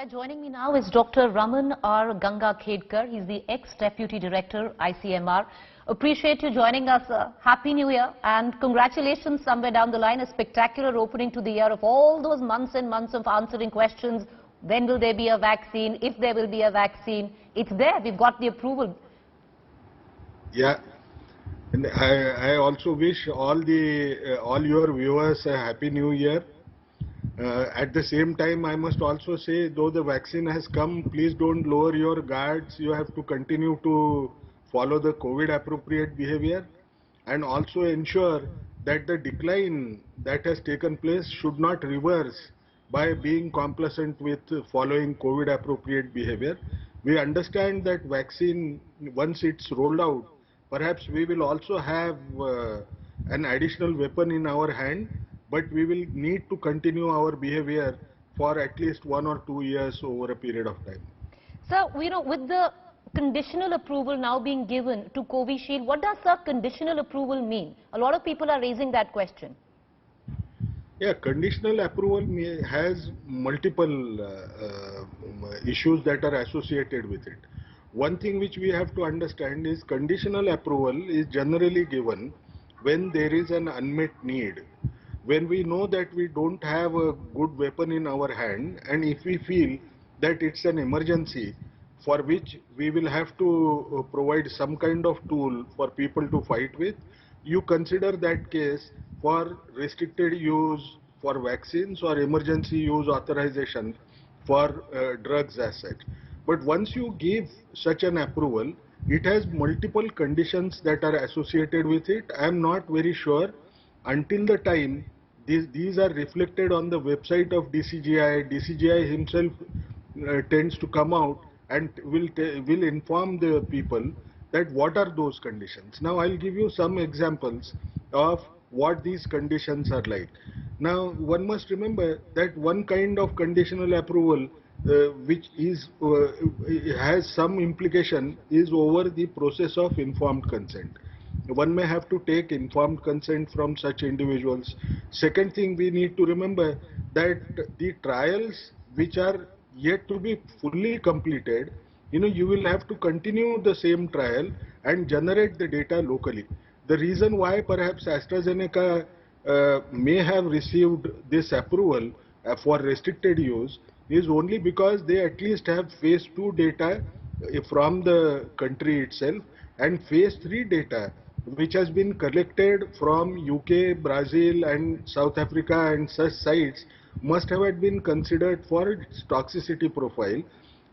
Right, joining me now is Dr. Raman R. Gangakhedkar. He's the ex-Deputy Director, ICMR. Appreciate you joining us. Happy New Year and congratulations somewhere down the line. A spectacular opening to the year of all those months and months of answering questions. When will there be a vaccine? If there will be a vaccine. It's there. We've got the approval. Yeah, and I also wish all your viewers a happy new year. At the same time, I must also say, though the vaccine has come, please don't lower your guards. You have to continue to follow the COVID appropriate behavior and also ensure that the decline that has taken place should not reverse by being complacent with following COVID appropriate behavior. We understand that vaccine, once it's rolled out, perhaps we will also have an additional weapon in our hand, but we will need to continue our behavior for at least 1 or 2 years over a period of time. So, with the conditional approval now being given to Covishield, what does the conditional approval mean? A lot of people are raising that question. Yeah, conditional approval has multiple issues that are associated with it. One thing which we have to understand is conditional approval is generally given when there is an unmet need. When we know that we don't have a good weapon in our hand, and if we feel that it's an emergency for which we will have to provide some kind of tool for people to fight with, you consider that case for restricted use for vaccines or emergency use authorization for drugs as such. But once you give such an approval, it has multiple conditions that are associated with it. I am not very sure until the time these are reflected on the website of DCGI. DCGI himself tends to come out and will inform the people that what are those conditions. Now I'll give you some examples of what these conditions are like. Now one must remember that one kind of conditional approval which is has some implication is over the process of informed consent. One may have to take informed consent from such individuals. Second thing, we need to remember that the trials which are yet to be fully completed, you will have to continue the same trial and generate the data locally. The reason why perhaps AstraZeneca may have received this approval for restricted use is only because they at least have phase 2 data from the country itself, and phase 3 data which has been collected from UK, Brazil and South Africa and such sites must have been considered for its toxicity profile.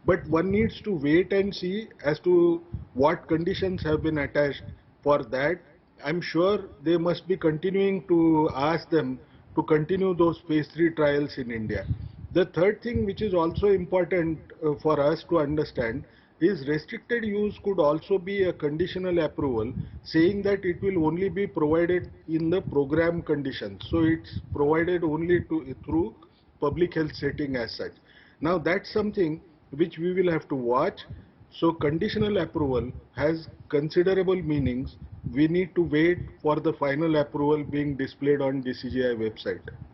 But one needs to wait and see as to what conditions have been attached for that. I'm sure they must be continuing to ask them to continue those phase 3 trials in India. The third thing which is also important for us to understand is restricted use could also be a conditional approval saying that it will only be provided in the program conditions. So it's provided only through public health setting as such. Now that's something which we will have to watch. So conditional approval has considerable meanings. We need to wait for the final approval being displayed on DCGI website.